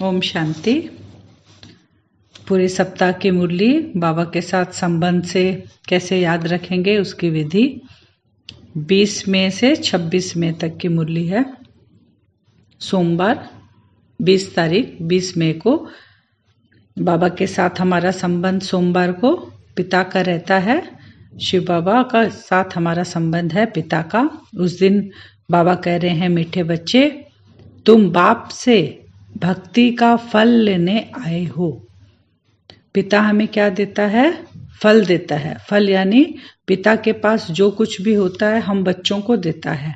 ओम शांति। पूरे सप्ताह की मुरली बाबा के साथ संबंध से कैसे याद रखेंगे उसकी विधि 20 मई से 26 मई तक की मुरली है। सोमवार 20 तारीख 20 मई को बाबा के साथ हमारा संबंध सोमवार को पिता का रहता है। शिव बाबा का साथ हमारा संबंध है पिता का। उस दिन बाबा कह रहे हैं, मीठे बच्चे तुम बाप से भक्ति का फल लेने आए हो। पिता हमें क्या देता है? फल देता है। फल यानी पिता के पास जो कुछ भी होता है हम बच्चों को देता है।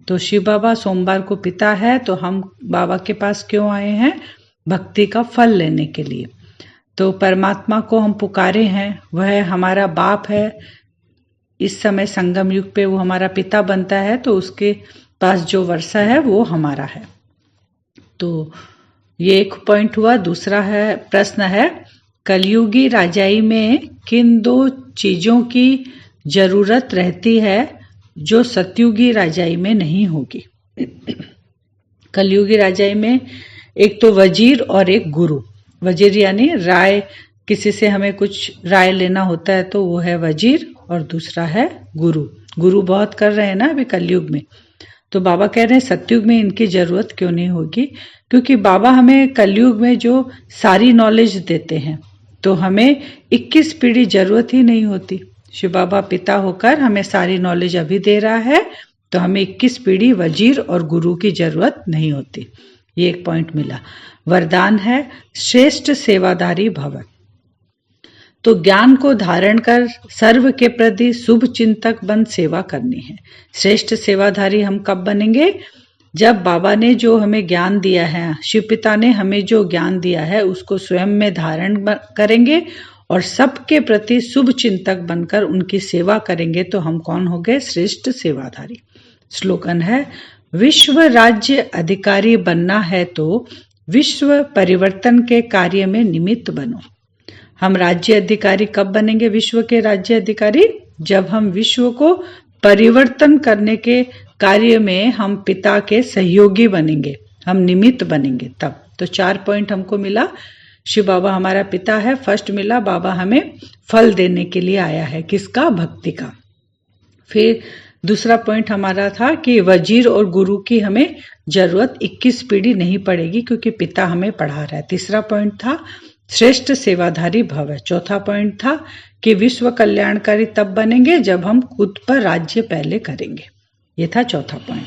तो शिव बाबा सोमवार को पिता है, तो हम बाबा के पास क्यों आए हैं? भक्ति का फल लेने के लिए। तो परमात्मा को हम पुकारे हैं, वह हमारा बाप है। इस समय संगम युग पे वो हमारा पिता बनता है, तो उसके पास जो वर्षा है वो हमारा है। तो ये एक पॉइंट हुआ। दूसरा है प्रश्न है, कलयुगी राजाई में किन दो चीजों की जरूरत रहती है जो सतयुगी राजाई में नहीं होगी? कलयुगी राजाई में एक तो वजीर और एक गुरु। वजीर यानी राय, किसी से हमें कुछ राय लेना होता है तो वो है वजीर, और दूसरा है गुरु। गुरु बहुत कर रहे हैं ना अभी कलयुग में। तो बाबा कह रहे हैं सतयुग में इनकी जरूरत क्यों नहीं होगी? क्योंकि बाबा हमें कलयुग में जो सारी नॉलेज देते हैं, तो हमें 21 पीढ़ी जरूरत ही नहीं होती। शिव बाबा पिता होकर हमें सारी नॉलेज अभी दे रहा है, तो हमें 21 पीढ़ी वजीर और गुरु की जरूरत नहीं होती। ये एक पॉइंट मिला। वरदान है श्रेष्ठ सेवाधारी भव। तो ज्ञान को धारण कर सर्व के प्रति शुभ चिंतक बन सेवा करनी है। श्रेष्ठ सेवाधारी हम कब बनेंगे? जब बाबा ने जो हमें ज्ञान दिया है, शिव पिता ने हमें जो ज्ञान दिया है उसको स्वयं में धारण करेंगे और सबके प्रति शुभ चिंतक बनकर उनकी सेवा करेंगे, तो हम कौन हो गए? श्रेष्ठ सेवाधारी। स्लोगन है, विश्व राज्य अधिकारी बनना है तो विश्व परिवर्तन के कार्य में निमित्त बनो। हम राज्य अधिकारी कब बनेंगे? विश्व के राज्य अधिकारी जब हम विश्व को परिवर्तन करने के कार्य में हम पिता के सहयोगी बनेंगे, हम निमित्त बनेंगे तब। तो 4 पॉइंट हमको मिला। शिव बाबा हमारा पिता है। फर्स्ट मिला, बाबा हमें फल देने के लिए आया है। किसका? भक्ति का। फिर दूसरा पॉइंट हमारा था कि वजीर और गुरु की हमें जरूरत 21 पीढ़ी नहीं पड़ेगी, क्योंकि पिता हमें पढ़ा रहा है। तीसरा पॉइंट था श्रेष्ठ सेवाधारी भव। चौथा पॉइंट था कि विश्व कल्याणकारी तब बनेंगे जब हम खुद पर राज्य पहले करेंगे। ये था चौथा पॉइंट।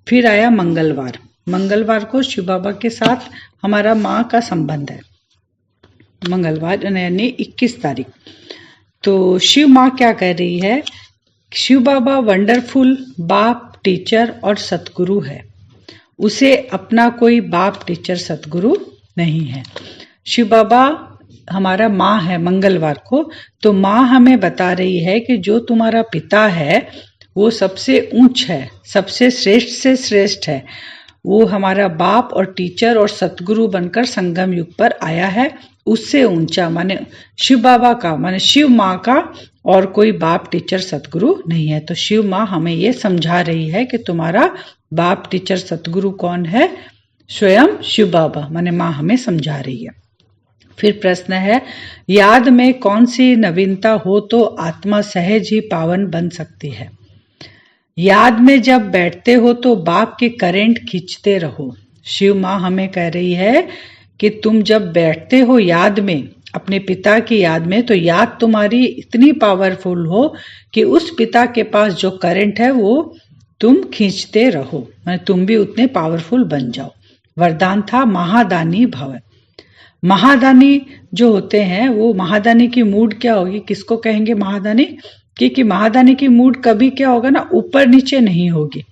फिर आया मंगलवार। मंगलवार को शिव बाबा के साथ हमारा माँ का संबंध है। मंगलवार यानी 21 तारीख। तो शिव माँ क्या कह रही है? शिव बाबा वंडरफुल बाप, टीचर और सतगुरु है। उसे अपना कोई बाप, टीचर, सतगुरु नहीं है। शिव बाबा हमारा माँ है मंगलवार को। तो माँ हमें बता रही है कि जो तुम्हारा पिता है वो सबसे ऊंच है, सबसे श्रेष्ठ से श्रेष्ठ है। वो हमारा बाप और टीचर और सतगुरु बनकर संगम युग पर आया है। उससे ऊंचा माने शिव बाबा का, माने शिव माँ का और कोई बाप, टीचर, सतगुरु नहीं है। तो शिव माँ हमें ये समझा रही है कि तुम्हारा बाप, टीचर, सतगुरु कौन है? स्वयं शिव बाबा, माने माँ हमें समझा रही है। फिर प्रश्न है, याद में कौन सी नवीनता हो तो आत्मा सहज ही पावन बन सकती है? याद में जब बैठते हो तो बाप के करंट खींचते रहो। शिव माँ हमें कह रही है कि तुम जब बैठते हो याद में, अपने पिता की याद में, तो याद तुम्हारी इतनी पावरफुल हो कि उस पिता के पास जो करंट है वो तुम खींचते रहो, मतलब तुम भी उतने पावरफुल बन जाओ। वरदान था महादानी भव। महादानी जो होते हैं, वो महादानी की मूड क्या होगी? किसको कहेंगे महादानी? क्योंकि महादानी की मूड कभी क्या होगा ना, ऊपर नीचे नहीं होगी।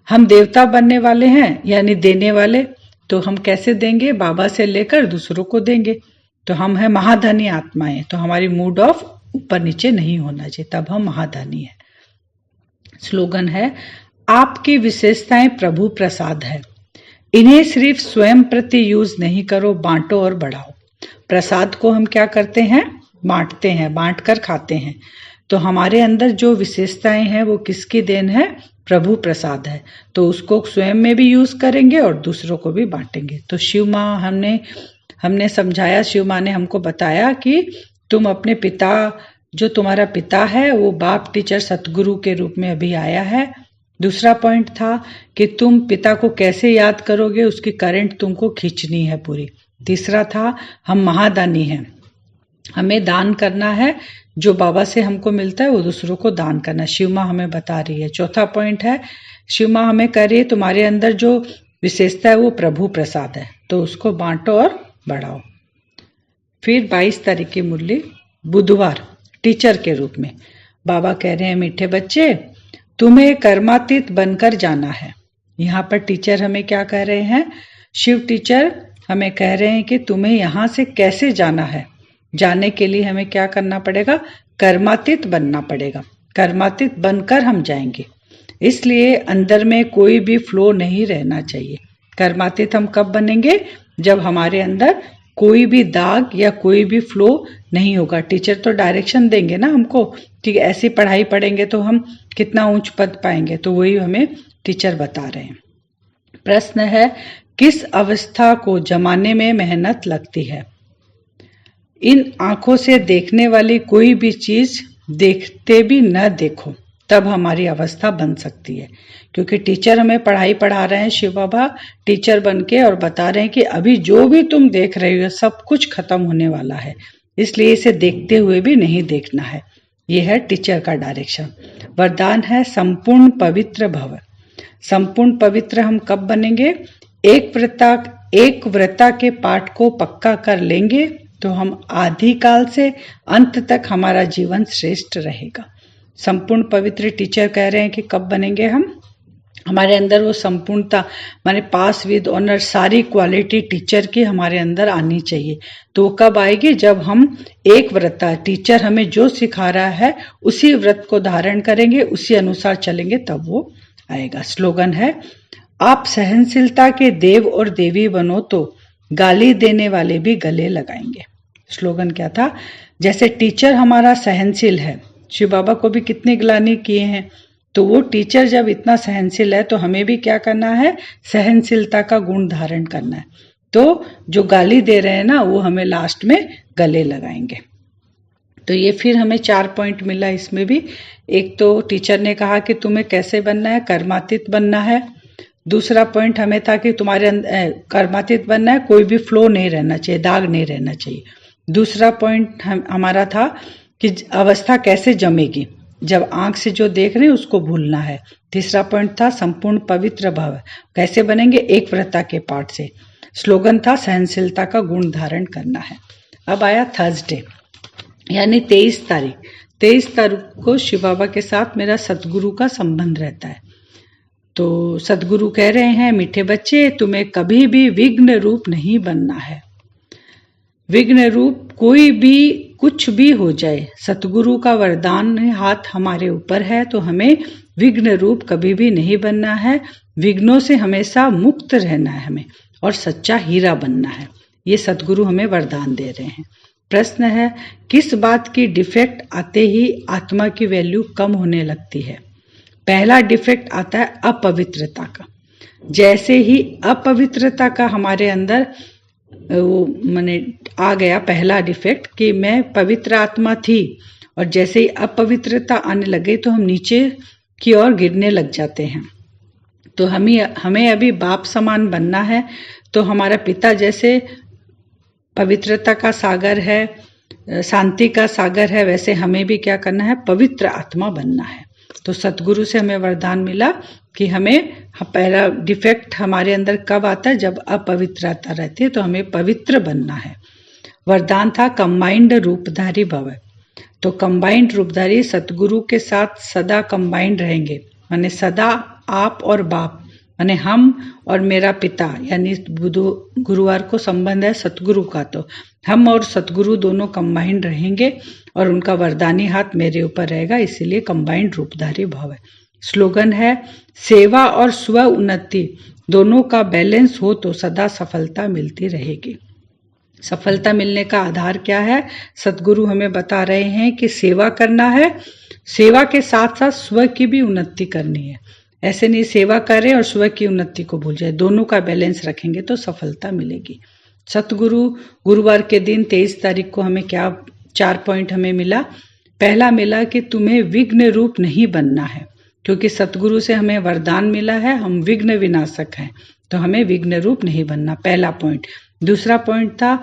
हम देवता बनने वाले हैं यानी देने वाले, तो हम कैसे देंगे? बाबा से लेकर दूसरों को देंगे। तो हम हैं महादानी आत्माएं, तो हमारी मूड ऑफ ऊपर नीचे नहीं होना चाहिए, तब हम महादानी है। स्लोगन है, आपकी विशेषताएं प्रभु प्रसाद है। इन्हें सिर्फ स्वयं प्रति यूज नहीं करो, बांटो और बढ़ाओ। प्रसाद को हम क्या करते हैं? बांटते हैं, बांट कर खाते हैं। तो हमारे अंदर जो विशेषताएं हैं वो किसकी देन है? प्रभु प्रसाद है, तो उसको स्वयं में भी यूज करेंगे और दूसरों को भी बांटेंगे। तो शिव माँ हमने समझाया, शिव माँ ने हमको बताया कि तुम अपने पिता, जो तुम्हारा पिता है वो बाप टीचर सतगुरु के रूप में अभी आया है। दूसरा पॉइंट था कि तुम पिता को कैसे याद करोगे, उसकी करंट तुमको खींचनी है पूरी। तीसरा था हम महादानी हैं, हमें दान करना है, जो बाबा से हमको मिलता है वो दूसरों को दान करना, शिव माँ हमें बता रही है। चौथा पॉइंट है शिव माँ हमें कह रही है तुम्हारे अंदर जो विशेषता है वो प्रभु प्रसाद है, तो उसको बांटो और बढ़ाओ। फिर 22 तारीख की मुरली बुधवार टीचर के रूप में बाबा कह रहे हैं मीठे बच्चे तुम्हें कर्मातीत बनकर जाना है। यहाँ पर टीचर हमें क्या कह रहे हैं, शिव टीचर हमें कह रहे हैं कि तुम्हें यहाँ से कैसे जाना है। जाने के लिए हमें क्या करना पड़ेगा, कर्मातीत बनना पड़ेगा, कर्मातीत बनकर हम जाएंगे। इसलिए अंदर में कोई भी फ्लो नहीं रहना चाहिए। कर्मातीत हम कब बनेंगे, जब हमारे अंदर कोई भी दाग या कोई भी फ्लो नहीं होगा। टीचर तो डायरेक्शन देंगे ना हमको कि ऐसी पढ़ाई पढ़ेंगे तो हम कितना ऊंच पद पाएंगे, तो वही हमें टीचर बता रहे हैं। प्रश्न है किस अवस्था को जमाने में मेहनत लगती है। इन आंखों से देखने वाली कोई भी चीज देखते भी न देखो, तब हमारी अवस्था बन सकती है। क्योंकि टीचर हमें पढ़ाई पढ़ा रहे हैं, शिव बाबा टीचर बन के, और बता रहे हैं कि अभी जो भी तुम देख रहे हो सब कुछ खत्म होने वाला है, इसलिए इसे देखते हुए भी नहीं देखना है। यह है टीचर का डायरेक्शन। वरदान है संपूर्ण पवित्र भव। संपूर्ण पवित्र हम कब बनेंगे, एक व्रता के पाठ को पक्का कर लेंगे तो हम आदि काल से अंत तक हमारा जीवन श्रेष्ठ रहेगा। संपूर्ण पवित्र टीचर कह रहे हैं कि कब बनेंगे हम, हमारे अंदर वो संपूर्णता, माने पास विद ऑनर, सारी क्वालिटी टीचर की हमारे अंदर आनी चाहिए। तो वो कब आएगी, जब हम एक व्रता, टीचर हमें जो सिखा रहा है उसी व्रत को धारण करेंगे, उसी अनुसार चलेंगे, तब वो आएगा। स्लोगन है आप सहनशीलता के देव और देवी बनो तो गाली देने वाले भी गले लगाएंगे। स्लोगन क्या था, जैसे टीचर हमारा सहनशील है, शिव बाबा को भी कितनी ग्लानि किए हैं, तो वो टीचर जब इतना सहनशील है तो हमें भी क्या करना है, सहनशीलता का गुण धारण करना है। तो जो गाली दे रहे हैं ना वो हमें लास्ट में गले लगाएंगे। तो ये फिर हमें 4 पॉइंट मिला इसमें भी। एक तो टीचर ने कहा कि तुम्हें कैसे बनना है, कर्मातीत बनना है। दूसरा पॉइंट हमें था कि तुम्हारे अंदर कर्मातीत बनना है, कोई भी फ्लो नहीं रहना चाहिए, दाग नहीं रहना चाहिए। दूसरा पॉइंट हमारा था कि अवस्था कैसे जमेगी, जब आंख से जो देख रहे हैं उसको भूलना है। तीसरा पॉइंट था संपूर्ण पवित्र भाव, कैसे बनेंगे, एक व्रता के पाठ से। स्लोगन था सहनशीलता का गुण धारण करना है। अब आया थर्सडे यानी 23 तारीख। 23 तारीख को शिव बाबा के साथ मेरा सतगुरु का संबंध रहता है। तो सतगुरु कह रहे हैं मीठे बच्चे तुम्हें कभी भी विघ्न रूप नहीं बनना है। विघ्न रूप कोई भी कुछ भी हो जाए, सतगुरु का वरदान हाथ हमारे ऊपर है, तो हमें विघ्न रूप कभी भी नहीं बनना है। विघ्नों से हमेशा मुक्त रहना है हमें, और सच्चा हीरा बनना है। ये सतगुरु हमें वरदान दे रहे हैं। प्रश्न है किस बात की डिफेक्ट आते ही आत्मा की वैल्यू कम होने लगती है। पहला डिफेक्ट आता है अपवित्रता का। जैसे ही अपवित्रता का हमारे अंदर वो माने आ गया पहला डिफेक्ट कि मैं पवित्र आत्मा थी, और जैसे ही अपवित्रता आने लगे तो हम नीचे की ओर गिरने लग जाते हैं। तो हमें अभी बाप समान बनना है। तो हमारा पिता जैसे पवित्रता का सागर है, शांति का सागर है, वैसे हमें भी क्या करना है, पवित्र आत्मा बनना है। तो सतगुरु से हमें वरदान मिला कि हमें पहला डिफेक्ट हमारे अंदर कब आता है, जब अपवित्रता रहती है, तो हमें पवित्र बनना है। वरदान था कंबाइंड रूपधारी भव। तो कंबाइंड रूपधारी सतगुरु के साथ सदा कंबाइंड रहेंगे, माने सदा आप और बाप, माने हम और मेरा पिता, यानी गुरुवार को संबंध है सतगुरु का, तो हम और सतगुरु दोनों कंबाइंड रहेंगे और उनका वरदानी हाथ मेरे ऊपर रहेगा, इसीलिए कंबाइंड रूपधारी भाव है। स्लोगन है सेवा और स्व उन्नति दोनों का बैलेंस हो तो सदा सफलता मिलती रहेगी। सफलता मिलने का आधार क्या है, सतगुरु हमें बता रहे हैं कि सेवा करना है, सेवा के साथ साथ स्व की भी उन्नति करनी है। ऐसे नहीं सेवा करें और स्व की उन्नति को भूल जाए, दोनों का बैलेंस रखेंगे तो सफलता मिलेगी। सतगुरु गुरुवार के दिन 23 तारीख को हमें क्या 4 पॉइंट हमें मिला। पहला मिला कि तुम्हें विघ्न रूप नहीं बनना है, क्योंकि सतगुरु से हमें वरदान मिला है, हम विघ्न विनाशक हैं, तो हमें विघ्न रूप नहीं बनना, पहला पॉइंट। दूसरा पॉइंट था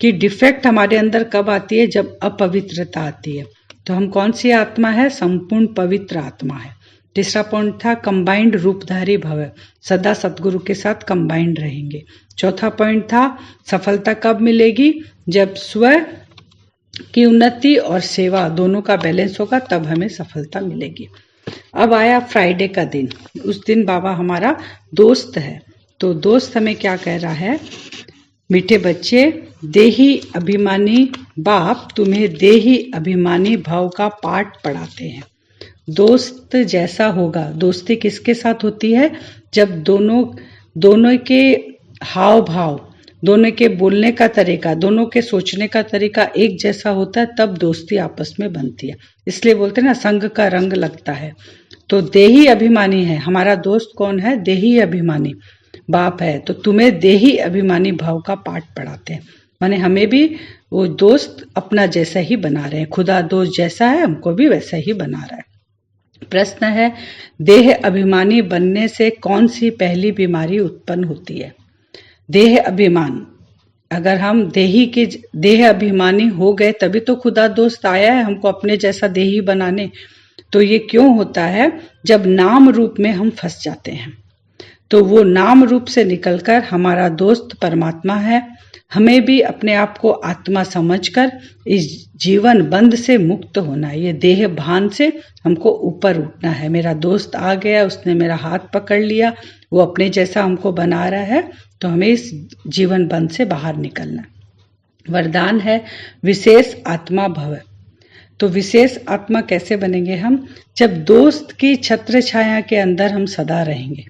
कि डिफेक्ट हमारे अंदर कब आती है, जब अपवित्रता आती है। तो हम कौन सी आत्मा है, संपूर्ण पवित्र आत्मा है। तीसरा पॉइंट था कंबाइंड रूपधारी भव, सदा सतगुरु के साथ कंबाइंड रहेंगे। चौथा पॉइंट था सफलता कब मिलेगी, जब स्व की उन्नति और सेवा दोनों का बैलेंस होगा, तब हमें सफलता मिलेगी। अब आया फ्राइडे का दिन। उस दिन बाबा हमारा दोस्त है, तो दोस्त हमें क्या कह रहा है, मीठे बच्चे, देही अभिमानी बाप तुम्हें देही अभिमानी भाव का पाठ पढ़ाते हैं। दोस्त जैसा होगा, दोस्ती किसके साथ होती है, जब दोनों के हाव भाव, दोनों के बोलने का तरीका, दोनों के सोचने का तरीका एक जैसा होता है, तब दोस्ती आपस में बनती है। इसलिए बोलते हैं ना, संग का रंग लगता है। तो देही अभिमानी है हमारा दोस्त, कौन है, देही अभिमानी बाप है। तो तुम्हें देही अभिमानी भाव का पाठ पढ़ाते हैं, माने हमें भी वो दोस्त अपना जैसा ही बना रहे हैं। खुदा दोस्त जैसा है, हमको भी वैसा ही बना रहा है। प्रश्न है, देह अभिमानी बनने से कौन सी पहली बीमारी उत्पन्न होती है। देह अभिमान, अगर हम देह अभिमानी हो गए तभी तो खुदा दोस्त आया है हमको अपने जैसा देही बनाने। तो ये क्यों होता है, जब नाम रूप में हम फंस जाते हैं। तो वो नाम रूप से निकलकर हमारा दोस्त परमात्मा है। हमें भी अपने आप को आत्मा समझकर इस जीवन बंध से मुक्त होना है। ये देह भान से हमको ऊपर उठना है। मेरा दोस्त आ गया, उसने मेरा हाथ पकड़ लिया, वो अपने जैसा हमको बना रहा है, तो हमें इस जीवन बंध से बाहर निकलना है। वरदान है विशेष आत्मा भव। तो विशेष आत्मा कैसे बनेंगे हम, जब दोस्त की छत्र छाया के अंदर हम सदा रहेंगे,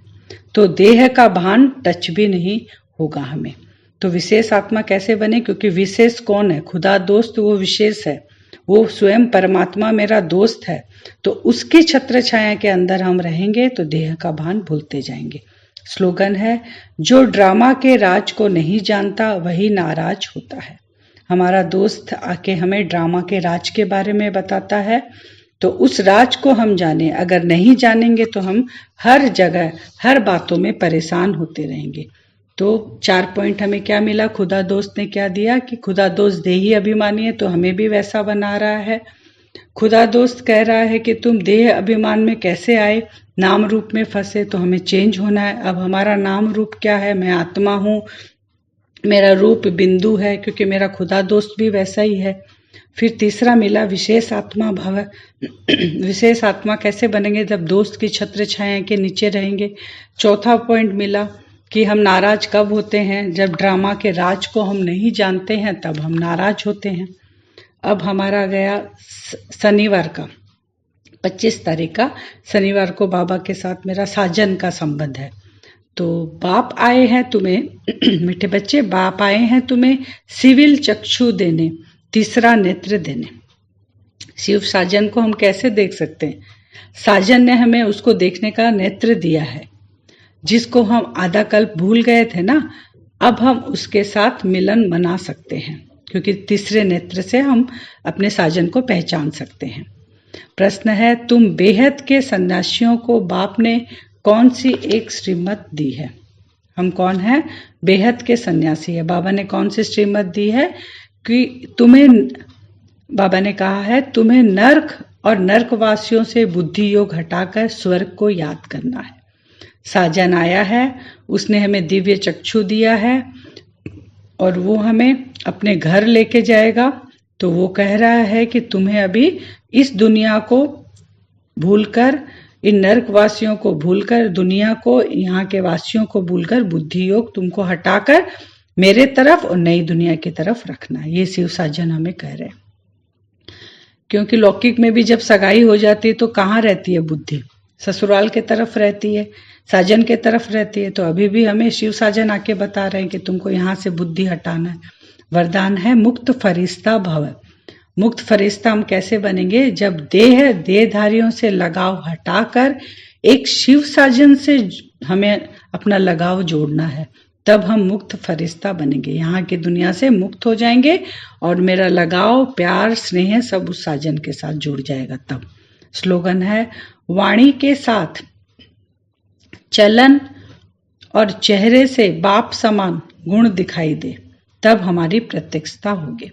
तो देह का भान टच भी नहीं होगा हमें। तो विशेष आत्मा कैसे बने, क्योंकि विशेष कौन है, खुदा दोस्त, वो विशेष है, वो स्वयं परमात्मा मेरा दोस्त है। तो उसकी छत्र छाया के अंदर हम रहेंगे तो देह का भान भूलते जाएंगे। स्लोगन है, जो ड्रामा के राज को नहीं जानता वही नाराज होता है। हमारा दोस्त आके हमें ड्रामा के राज के बारे में बताता है, तो उस राज को हम जाने। अगर नहीं जानेंगे तो हम हर जगह हर बातों में परेशान होते रहेंगे। तो 4 पॉइंट हमें क्या मिला, खुदा दोस्त ने क्या दिया कि खुदा दोस्त देही अभिमानी है, तो हमें भी वैसा बना रहा है। खुदा दोस्त कह रहा है कि तुम देह अभिमान में कैसे आए, नाम रूप में फंसे, तो हमें चेंज होना है। अब हमारा नाम रूप क्या है, मैं आत्मा हूँ, मेरा रूप बिंदु है, क्योंकि मेरा खुदा दोस्त भी वैसा ही है। फिर तीसरा मिला विशेष आत्मा भव। विशेष आत्मा कैसे बनेंगे, जब दोस्त की छत्र छाया के नीचे रहेंगे। चौथा पॉइंट मिला कि हम नाराज कब होते हैं, जब ड्रामा के राज को हम नहीं जानते हैं, तब हम नाराज होते हैं। अब हमारा गया शनिवार का 25 तारीख का, शनिवार को बाबा के साथ मेरा साजन का संबंध है। तो बाप आए हैं तुम्हें मीठे बच्चे, बाप आए हैं तुम्हें सिविल चक्षु देने, तीसरा नेत्र देने। शिव साजन को हम कैसे देख सकते हैं, साजन ने हमें उसको देखने का नेत्र दिया है, जिसको हम आधा कल्प भूल गए थे ना, अब हम उसके साथ मिलन बना सकते हैं, क्योंकि तीसरे नेत्र से हम अपने साजन को पहचान सकते हैं। प्रश्न है, तुम बेहद के सन्यासियों को बाप ने कौन सी एक श्रीमत दी है। हम कौन है, बेहद के सन्यासी है। बाबा ने कौन सी श्रीमत दी है कि तुम्हें, बाबा ने कहा है तुम्हें नर्क और नर्कवासियों से बुद्धि योग हटाकर स्वर्ग को याद करना है। साजन आया है, उसने हमें दिव्य चक्षु दिया है और वो हमें अपने घर लेके जाएगा। तो वो कह रहा है कि तुम्हें अभी इस दुनिया को भूलकर, इन नर्कवासियों को भूलकर, दुनिया को, यहाँ के वासियों को भूलकर बुद्धि योग तुमको हटाकर मेरे तरफ और नई दुनिया की तरफ रखना। ये शिव साजन हमें कह रहे हैं। क्योंकि लौकिक में भी जब सगाई हो जाती है तो कहाँ रहती है बुद्धि, ससुराल के तरफ रहती है, साजन के तरफ रहती है। तो अभी भी हमें शिव साजन आके बता रहे हैं कि तुमको यहाँ से बुद्धि हटाना है। वरदान है मुक्त फरिश्ता भव। मुक्त फरिश्ता हम कैसे बनेंगे, जब देहधारियों से लगाव हटाकर एक शिव साजन से हमें अपना लगाव जोड़ना है, तब हम मुक्त फरिश्ता बनेंगे, यहाँ की दुनिया से मुक्त हो जाएंगे और मेरा लगाव, प्यार, स्नेह सब उस साजन के साथ जुड़ जाएगा। तब स्लोगन है, वाणी के साथ चलन और चेहरे से बाप समान गुण दिखाई दे, तब हमारी प्रत्यक्षता होगी।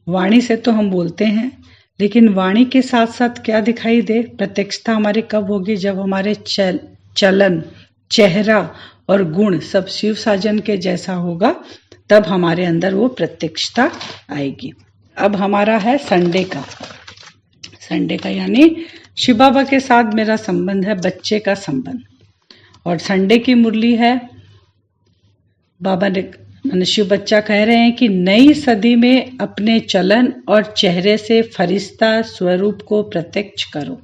वाणी से तो हम बोलते हैं, लेकिन वाणी के साथ साथ क्या दिखाई दे? प्रत्यक्षता हमारी कब होगी? जब हमारे चलन, चेहरा और गुण सब शिव साजन के जैसा होगा, तब हमारे अंदर वो प्रत्यक्षता आएगी। अब हमारा है संडे का यानी शिव बाबा के साथ मेरा संबंध है, बच्चे का संबंध। और संडे की मुरली है, बाबा ने शिव बच्चा कह रहे हैं कि नई सदी में अपने चलन और चेहरे से फरिश्ता स्वरूप को प्रत्यक्ष करो।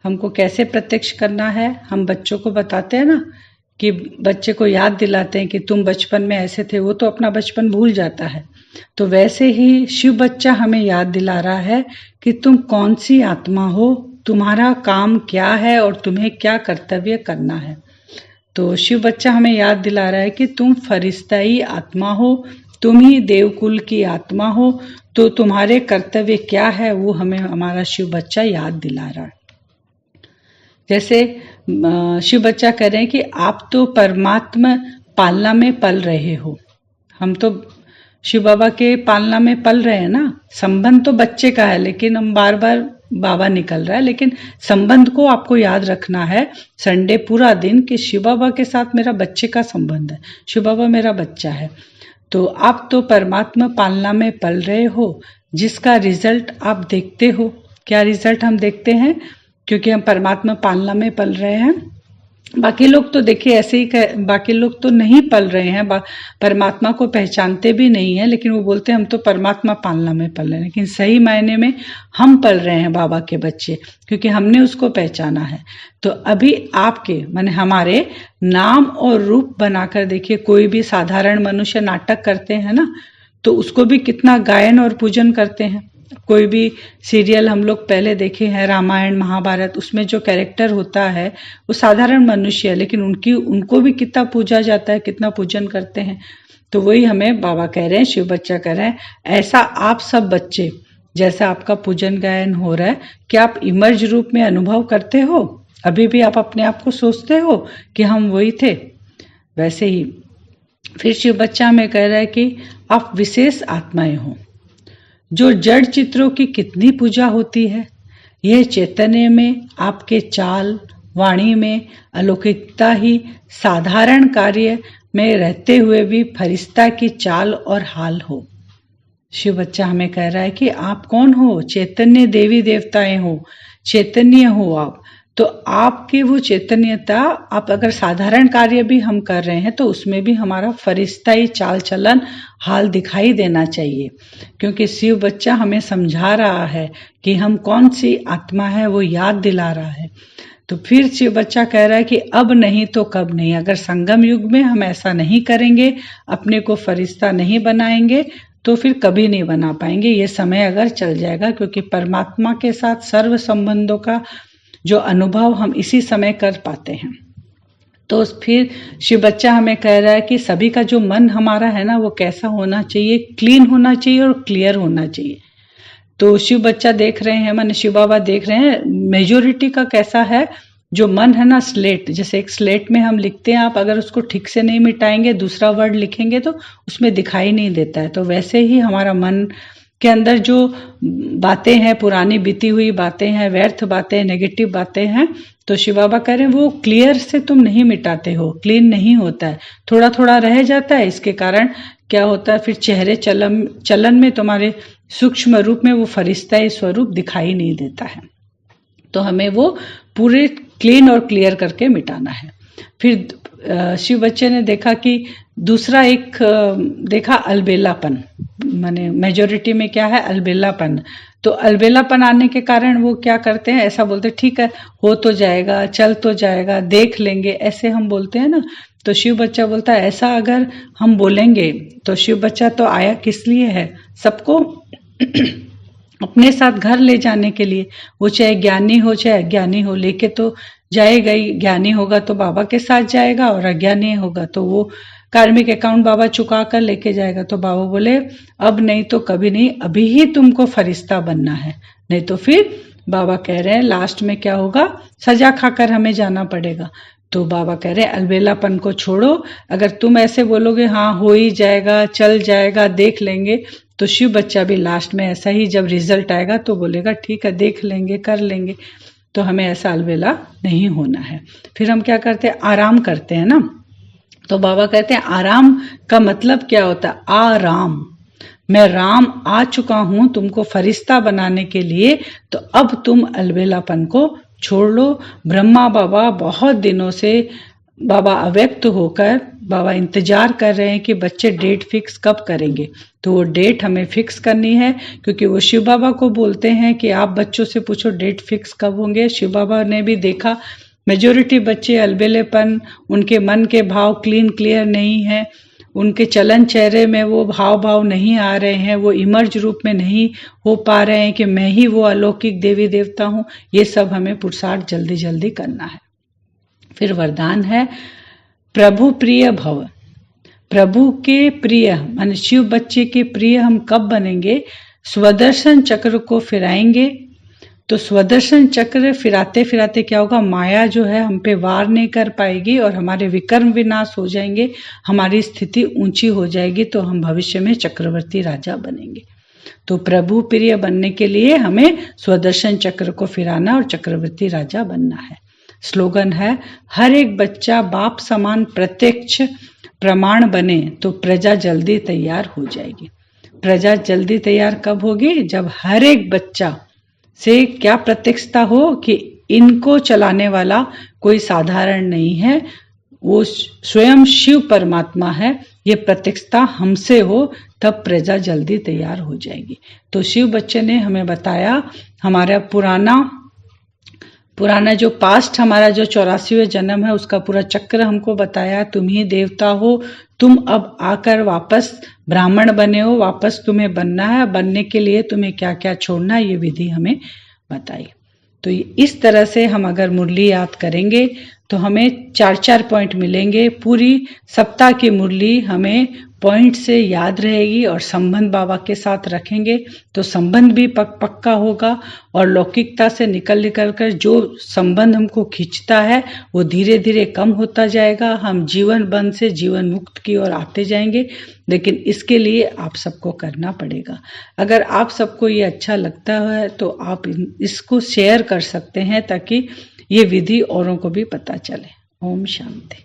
हमको कैसे प्रत्यक्ष करना है? हम बच्चों को बताते हैं ना, कि बच्चे को याद दिलाते हैं कि तुम बचपन में ऐसे थे, वो तो अपना बचपन भूल जाता है। तो वैसे ही शिव बच्चा हमें याद दिला रहा है कि तुम कौन सी आत्मा हो, तुम्हारा काम क्या है और तुम्हें क्या कर्तव्य करना है। तो शिव बच्चा हमें याद दिला रहा है कि तुम फरिश्ताई आत्मा हो, तुम ही देवकुल की आत्मा हो, तो तुम्हारे कर्तव्य क्या है वो हमें हमारा शिव बच्चा याद दिला रहा है। जैसे शिव बच्चा कह रहे हैं कि आप तो परमात्मा पालना में पल रहे हो। हम तो शिव बाबा के पालना में पल रहे हैं ना, संबंध तो बच्चे का है, लेकिन हम बार बार बाबा निकल रहा है, लेकिन संबंध को आपको याद रखना है संडे पूरा दिन कि शिव बाबा के साथ मेरा बच्चे का संबंध है, शिव बाबा मेरा बच्चा है। तो आप तो परमात्मा पालना में पल रहे हो, जिसका रिजल्ट आप देखते हो। क्या रिजल्ट हम देखते हैं? क्योंकि हम परमात्मा पालना में पल रहे हैं। बाकी लोग तो देखिए ऐसे ही बाकी लोग तो नहीं पल रहे हैं, परमात्मा को पहचानते भी नहीं है, लेकिन वो बोलते हैं हम तो परमात्मा पालना में पल रहे हैं। लेकिन सही मायने में हम पल रहे हैं बाबा के बच्चे, क्योंकि हमने उसको पहचाना है। तो अभी आपके माने हमारे नाम और रूप बनाकर देखिए, कोई भी साधारण मनुष्य नाटक करते हैं ना, तो उसको भी कितना गायन और पूजन करते हैं। कोई भी सीरियल हम लोग पहले देखे हैं, रामायण महाभारत, उसमें जो कैरेक्टर होता है वो साधारण मनुष्य है, लेकिन उनको भी कितना पूजा जाता है, कितना पूजन करते हैं। तो वही हमें बाबा कह रहे हैं, शिव बच्चा कह रहे हैं, ऐसा आप सब बच्चे जैसा आपका पूजन गायन हो रहा है, क्या आप इमर्ज रूप में अनुभव करते हो? अभी भी आप अपने आप को सोचते हो कि हम वही थे? वैसे ही फिर शिव बच्चा हमें कह रहा है कि आप विशेष आत्माएं हो। जो जड़ चित्रों की कितनी पूजा होती है, यह चैतन्य में आपके चाल वाणी में अलौकिकता ही साधारण कार्य में रहते हुए भी फरिश्ता की चाल और हाल हो। शिव बच्चा हमें कह रहा है कि आप कौन हो? चैतन्य देवी देवताएं हो, चैतन्य हो आप। तो आपकी वो चैतन्यता, आप अगर साधारण कार्य भी हम कर रहे हैं तो उसमें भी हमारा फरिश्ताई चाल चलन हाल दिखाई देना चाहिए, क्योंकि शिव बच्चा हमें समझा रहा है कि हम कौन सी आत्मा है, वो याद दिला रहा है। तो फिर शिव बच्चा कह रहा है कि अब नहीं तो कब नहीं। अगर संगम युग में हम ऐसा नहीं करेंगे, अपने को फरिश्ता नहीं बनाएंगे, तो फिर कभी नहीं बना पाएंगे। ये समय अगर चल जाएगा, क्योंकि परमात्मा के साथ सर्व संबंधों का जो अनुभव हम इसी समय कर पाते हैं। तो फिर शिव बच्चा हमें कह रहा है कि सभी का जो मन हमारा है ना, वो कैसा होना चाहिए? क्लीन होना चाहिए और क्लियर होना चाहिए। तो शिव बच्चा देख रहे हैं, माने शिव बाबा देख रहे हैं मेजोरिटी का कैसा है। जो मन है ना, स्लेट, जैसे एक स्लेट में हम लिखते हैं, आप अगर उसको ठीक से नहीं मिटाएंगे, दूसरा वर्ड लिखेंगे तो उसमें दिखाई नहीं देता है। तो वैसे ही हमारा मन के अंदर जो बातें हैं, पुरानी बीती हुई बातें हैं, व्यर्थ बातें, नेगेटिव बातें हैं, तो शिव बाबा कह रहे हैं वो क्लियर से तुम नहीं मिटाते हो, क्लीन नहीं होता है, थोड़ा थोड़ा रह जाता है। इसके कारण क्या होता है, फिर चेहरे चलन में तुम्हारे सूक्ष्म रूप में वो फरिश्ता स्वरूप दिखाई नहीं देता है। तो हमें वो पूरे क्लीन और क्लियर करके मिटाना है। फिर शिव बच्चे ने देखा कि दूसरा एक देखा अलबेलापन, माने मेजोरिटी में क्या है, अलबेलापन। तो अलबेलापन आने के कारण वो क्या करते हैं, ऐसा बोलते ठीक है, हो तो जाएगा, चल तो जाएगा, देख लेंगे, ऐसे हम बोलते हैं ना। तो शिव बच्चा बोलता है ऐसा अगर हम बोलेंगे तो शिव बच्चा तो आया किस लिए है? सबको अपने साथ घर ले जाने के लिए। वो चाहे ज्ञानी हो चाहे अज्ञानी हो, लेके तो जाएगा ही, ज्ञानी होगा तो बाबा के साथ जाएगा और अज्ञानी होगा तो वो कार्मिक अकाउंट बाबा चुका कर लेके जाएगा। तो बाबा बोले अब नहीं तो कभी नहीं, अभी ही तुमको फरिश्ता बनना है, नहीं तो फिर बाबा कह रहे हैं लास्ट में क्या होगा, सजा खाकर हमें जाना पड़ेगा। तो बाबा कह रहे हैं अलबेलापन को छोड़ो। अगर तुम ऐसे बोलोगे हाँ हो ही जाएगा, चल जाएगा, देख लेंगे, तो शिव बच्चा भी लास्ट में ऐसा ही जब रिजल्ट आएगा तो बोलेगा ठीक है देख लेंगे, कर लेंगे। तो हमें ऐसा अलबेला नहीं होना है। फिर हम क्या करते हैं, आराम करते हैं ना। तो बाबा कहते हैं आराम का मतलब क्या होता है, आराम। मैं राम आ चुका हूं तुमको फरिश्ता बनाने के लिए, तो अब तुम अलबेलापन को छोड़ लो। ब्रह्मा बाबा बहुत दिनों से बाबा अव्यक्त होकर बाबा इंतजार कर रहे हैं कि बच्चे डेट फिक्स कब करेंगे। तो वो डेट हमें फिक्स करनी है, क्योंकि वो शिव बाबा को बोलते हैं कि आप बच्चों से पूछो डेट फिक्स कब होंगे। शिव बाबा ने भी देखा मेजोरिटी बच्चे अलबेलेपन, उनके मन के भाव क्लियर नहीं है, उनके चलन चेहरे में वो भाव नहीं आ रहे हैं, वो इमर्ज रूप में नहीं हो पा रहे हैं कि मैं ही वो अलौकिक देवी देवता हूँ। ये सब हमें पुरुषार्थ जल्दी जल्दी करना है। फिर वरदान है प्रभु प्रिय भव। प्रभु के प्रिय मान शिव बच्चे के प्रिय हम कब बनेंगे, स्वदर्शन चक्र को फिराएंगे। तो स्वदर्शन चक्र फिराते फिराते क्या होगा, माया जो है हम पे वार नहीं कर पाएगी और हमारे विकर्म विनाश हो जाएंगे, हमारी स्थिति ऊंची हो जाएगी, तो हम भविष्य में चक्रवर्ती राजा बनेंगे। तो प्रभु प्रिय बनने के लिए हमें स्वदर्शन चक्र को फिराना और चक्रवर्ती राजा बनना है। स्लोगन है हर एक बच्चा बाप समान प्रत्यक्ष प्रमाण बने तो प्रजा जल्दी तैयार हो जाएगी। प्रजा जल्दी तैयार कब होगी, जब हर एक बच्चा से क्या प्रत्यक्षता हो कि इनको चलाने वाला कोई साधारण नहीं है, वो स्वयं शिव परमात्मा है, ये प्रत्यक्षता हमसे हो, तब प्रजा जल्दी तैयार हो जाएगी। तो शिव बच्चे ने हमें बताया हमारा पुराना जो पास्ट, हमारा जो 84वें जन्म है उसका पूरा चक्र हमको बताया। तुम ही देवता हो, तुम अब आकर वापस ब्राह्मण बने हो, वापस तुम्हें बनना है, बनने के लिए तुम्हें क्या क्या छोड़ना है, ये विधि हमें बताई। तो इस तरह से हम अगर मुरली याद करेंगे तो हमें 4-4 पॉइंट मिलेंगे। पूरी सप्ताह की मुरली हमें पॉइंट से याद रहेगी और संबंध बाबा के साथ रखेंगे तो संबंध भी पक्का होगा और लौकिकता से निकल कर जो संबंध हमको खींचता है वो धीरे धीरे कम होता जाएगा। हम जीवन बंध से जीवन मुक्त की ओर आते जाएंगे, लेकिन इसके लिए आप सबको करना पड़ेगा। अगर आप सबको ये अच्छा लगता है तो आप इसको शेयर कर सकते हैं ताकि ये विधि औरों को भी पता चले। ओम शांति।